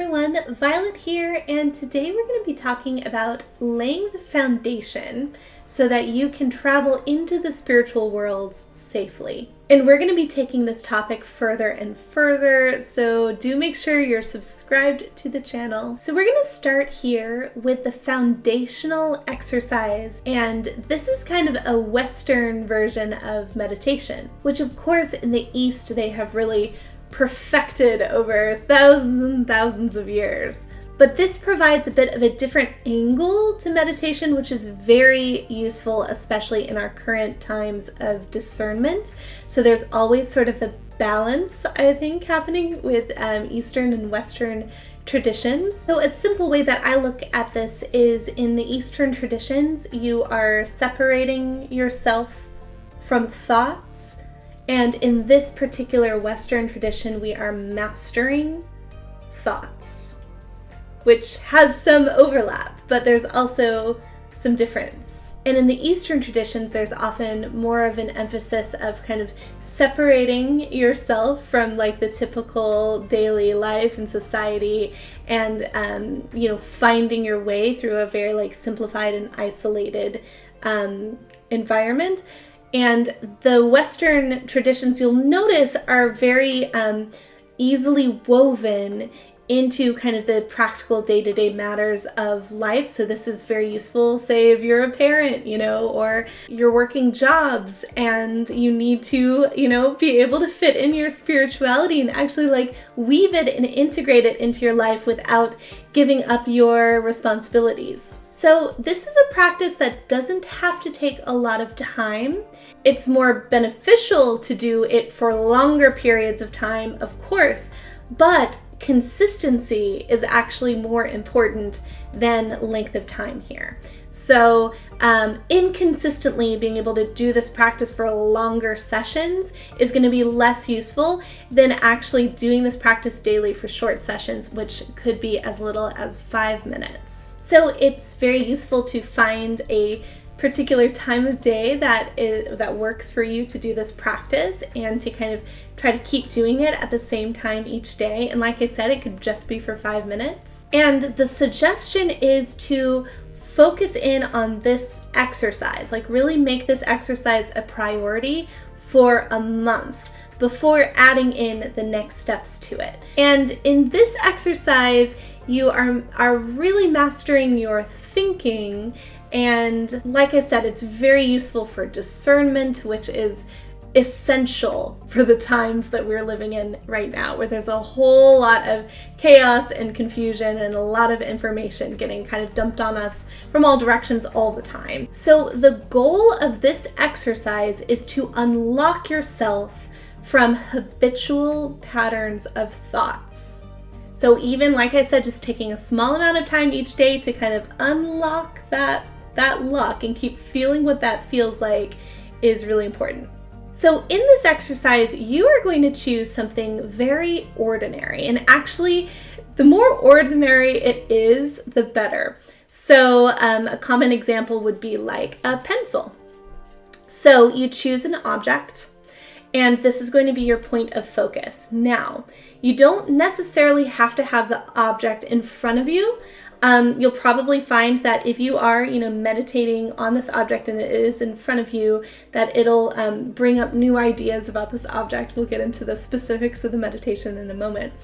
everyone, Violet here, and today we're going to be talking about laying the foundation so that you can travel into the spiritual worlds safely. And we're going to be taking this topic further and further, so do make sure you're subscribed to the channel. So we're going to start here with the foundational exercise, and this is kind of a Western version of meditation, which of course in the East they have really perfected over thousands and thousands of years. But this provides a bit of a different angle to meditation, which is very useful, especially in our current times of discernment. So there's always sort of a balance, I think, happening with Eastern and Western traditions. So a simple way that I look at this is in the Eastern traditions, you are separating yourself from thoughts. And in this particular Western tradition, we are mastering thoughts, which has some overlap, but there's also some difference. And in the Eastern traditions, there's often more of an emphasis of kind of separating yourself from like the typical daily life and society and, finding your way through a very like simplified and isolated environment. And the Western traditions, you'll notice, are very easily woven into kind of the practical day-to-day matters of life. So this is very useful, say if you're a parent, or you're working jobs and you need to, be able to fit in your spirituality and actually like weave it and integrate it into your life without giving up your responsibilities. So this is a practice that doesn't have to take a lot of time. It's more beneficial to do it for longer periods of time, of course, but consistency is actually more important than length of time here. So inconsistently being able to do this practice for longer sessions is going to be less useful than actually doing this practice daily for short sessions, which could be as little as 5 minutes. So it's very useful to find a particular time of day that works for you to do this practice and to kind of try to keep doing it at the same time each day. And like I said, it could just be for 5 minutes. And the suggestion is to focus in on this exercise, like really make this exercise a priority for a month before adding in the next steps to it. And in this exercise, you are really mastering your thinking. And like I said, it's very useful for discernment, which is essential for the times that we're living in right now, where there's a whole lot of chaos and confusion and a lot of information getting kind of dumped on us from all directions all the time. So the goal of this exercise is to unlock yourself from habitual patterns of thoughts. So even, like I said, just taking a small amount of time each day to kind of unlock that lock and keep feeling what that feels like is really important. So in this exercise, you are going to choose something very ordinary. And actually, the more ordinary it is, the better. So a common example would be like a pencil. So you choose an object, and this is going to be your point of focus. Now, you don't necessarily have to have the object in front of you. You'll probably find that if you are, meditating on this object and it is in front of you, that it'll bring up new ideas about this object. We'll get into the specifics of the meditation in a moment.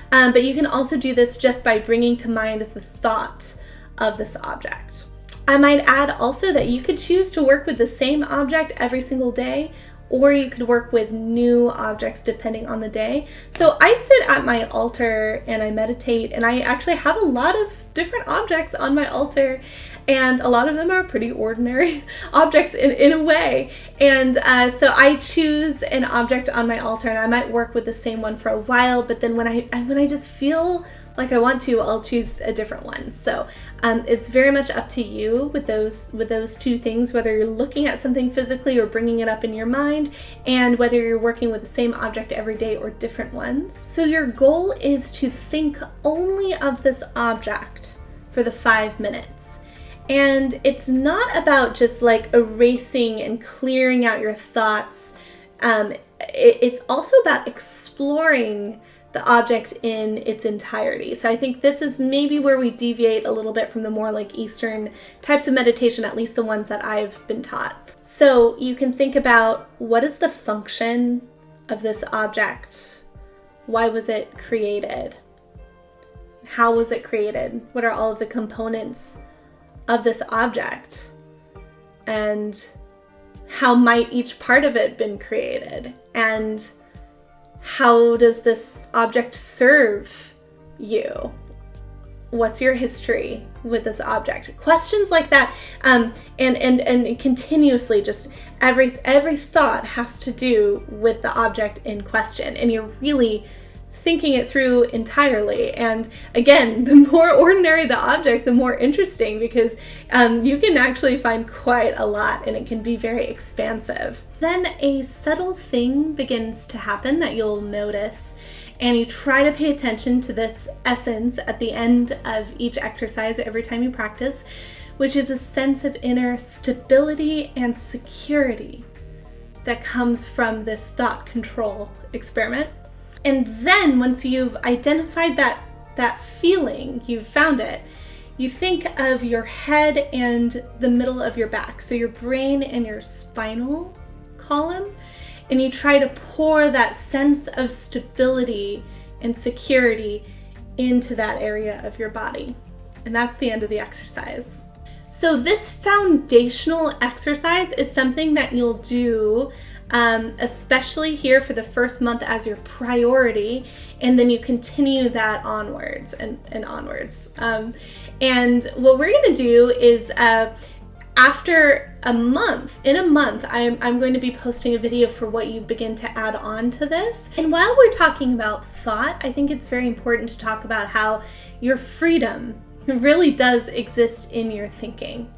But you can also do this just by bringing to mind the thought of this object. I might add also that you could choose to work with the same object every single day, or you could work with new objects depending on the day. So I sit at my altar and I meditate, and I actually have a lot of different objects on my altar, and a lot of them are pretty ordinary objects in a way. And so I choose an object on my altar, and I might work with the same one for a while, but then when I just feel like I want to, I'll choose a different one. So it's very much up to you with those two things, whether you're looking at something physically or bringing it up in your mind, and whether you're working with the same object every day or different ones. So your goal is to think only of this object for the 5 minutes. And it's not about just like erasing and clearing out your thoughts. It's also about exploring the object in its entirety. So I think this is maybe where we deviate a little bit from the more like Eastern types of meditation, at least the ones that I've been taught. So you can think about, what is the function of this object? Why was it created? How was it created? What are all of the components of this object? And how might each part of it been created? And how does this object serve you? What's your history with this object? Questions like that, and continuously, just every thought has to do with the object in question, and you're really thinking it through entirely. And again, the more ordinary the object, the more interesting, because you can actually find quite a lot, and it can be very expansive. Then a subtle thing begins to happen that you'll notice, and you try to pay attention to this essence at the end of each exercise every time you practice, which is a sense of inner stability and security that comes from this thought control experiment. And then once you've identified that feeling, you've found it, you think of your head and the middle of your back, so your brain and your spinal column, and you try to pour that sense of stability and security into that area of your body. And that's the end of the exercise. So this foundational exercise is something that you'll do especially here for the first month as your priority, and then you continue that onwards and onwards. And what we're going to do is after a month, I'm going to be posting a video for what you begin to add on to this. And while we're talking about thought, I think it's very important to talk about how your freedom really does exist in your thinking.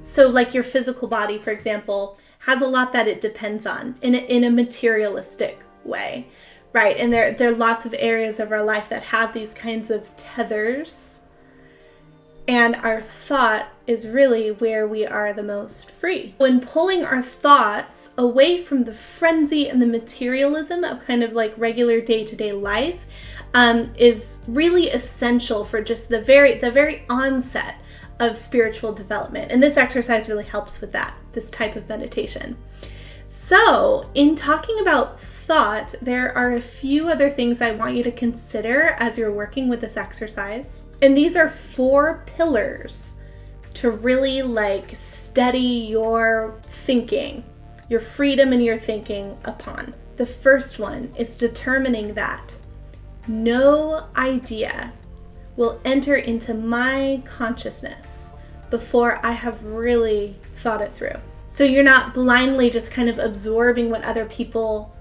So like your physical body, for example, has a lot that it depends on in a materialistic way, right? And there are lots of areas of our life that have these kinds of tethers, and our thought is really where we are the most free. When pulling our thoughts away from the frenzy and the materialism of kind of like regular day-to-day life is really essential for just the very onset of spiritual development. And this exercise really helps with that, this type of meditation. So in talking about thought, there are a few other things I want you to consider as you're working with this exercise. And these are 4 pillars to really like steady your thinking, your freedom in your thinking upon. The first one is determining that no idea will enter into my consciousness before I have really thought it through. So you're not blindly just kind of absorbing what other people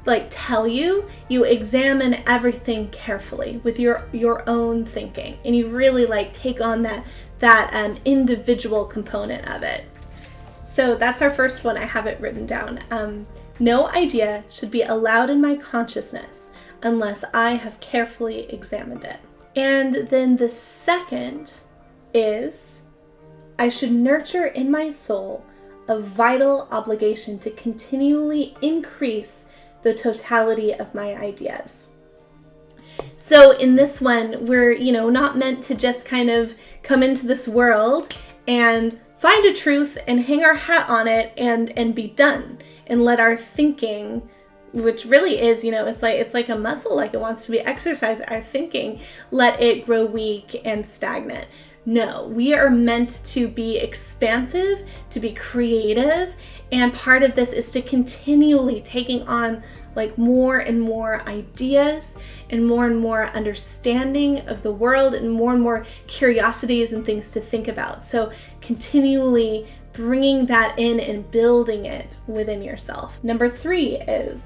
like tell you. You examine everything carefully with your own thinking, and you really like take on that individual component of it. So that's our first one. I have it written down. No idea should be allowed in my consciousness unless I have carefully examined it. And then the second is, I should nurture in my soul a vital obligation to continually increase the totality of my ideas. So in this one, we're, not meant to just kind of come into this world and find a truth and hang our hat on it and be done, and let our thinking, which really is, it's like a muscle, like it wants to be exercised, our thinking, let it grow weak and stagnant. No, we are meant to be expansive, to be creative, and part of this is to continually taking on like more and more ideas and more understanding of the world and more curiosities and things to think about. So continually bringing that in and building it within yourself. Number 3 is,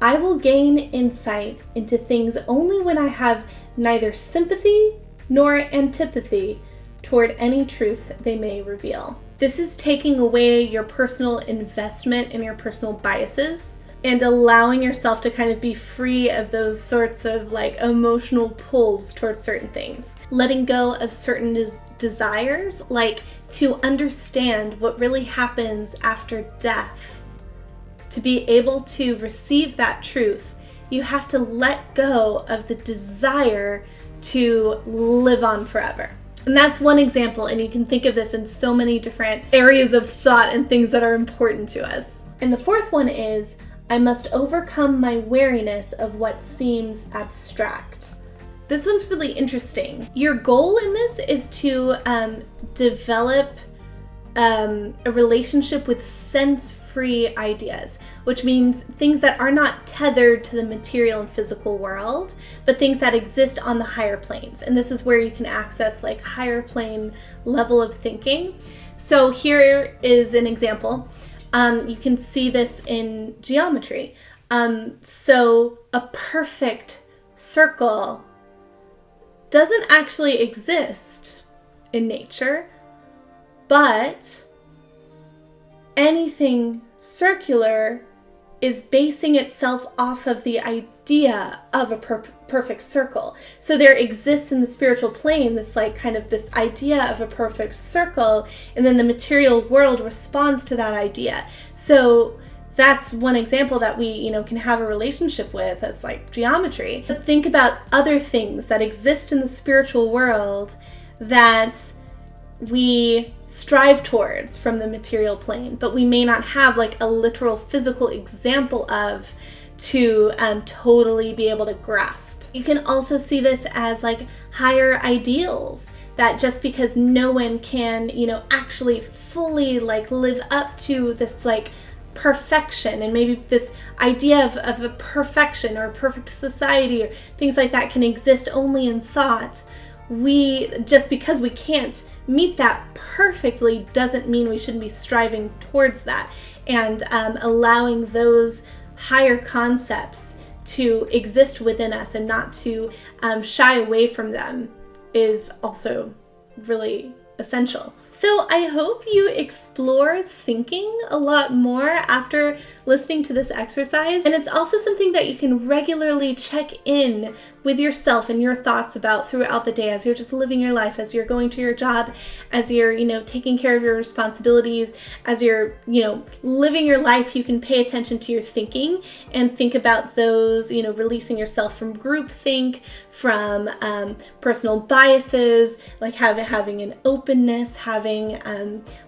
I will gain insight into things only when I have neither sympathy nor antipathy toward any truth they may reveal. This is taking away your personal investment and your personal biases and allowing yourself to kind of be free of those sorts of like emotional pulls towards certain things. Letting go of certain desires, like to understand what really happens after death, to be able to receive that truth you have to let go of the desire to live on forever. And that's one example, and you can think of this in so many different areas of thought and things that are important to us. And the fourth one is, I must overcome my wariness of what seems abstract. This one's really interesting. Your goal in this is to develop a relationship with sense-free ideas, which means things that are not tethered to the material and physical world, but things that exist on the higher planes. And this is where you can access like higher plane level of thinking. So here is an example. You can see this in geometry. So a perfect circle doesn't actually exist in nature, but anything circular is basing itself off of the idea of a perfect circle. So there exists in the spiritual plane this like kind of this idea of a perfect circle, and then the material world responds to that idea. So that's one example that we, can have a relationship with as like geometry. But think about other things that exist in the spiritual world that we strive towards from the material plane, but we may not have like a literal physical example of to totally be able to grasp. You can also see this as like higher ideals, that just because no one can, actually fully like live up to this like perfection, and maybe this idea of a perfection or a perfect society or things like that can exist only in thought. Just because we can't meet that perfectly doesn't mean we shouldn't be striving towards that, and allowing those higher concepts to exist within us and not to shy away from them is also really essential. So I hope you explore thinking a lot more after listening to this exercise. And it's also something that you can regularly check in with yourself and your thoughts about throughout the day as you're just living your life, as you're going to your job, as you're, taking care of your responsibilities, as you're, living your life. You can pay attention to your thinking and think about those, releasing yourself from groupthink, from personal biases, like having an openness, having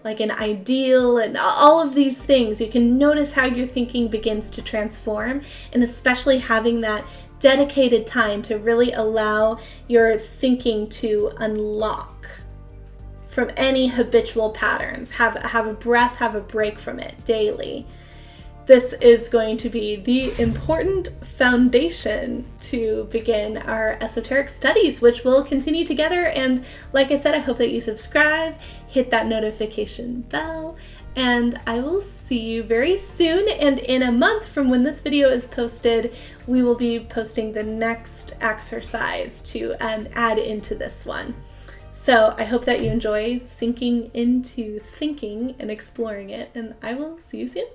like an ideal, and all of these things. You can notice how your thinking begins to transform, and especially having that dedicated time to really allow your thinking to unlock from any habitual patterns. Have a breath, have a break from it daily. This is going to be the important foundation to begin our esoteric studies, which will continue together. And like I said, I hope that you subscribe, hit that notification bell, and I will see you very soon. And in a month from when this video is posted, we will be posting the next exercise to add into this one. So I hope that you enjoy sinking into thinking and exploring it, and I will see you soon.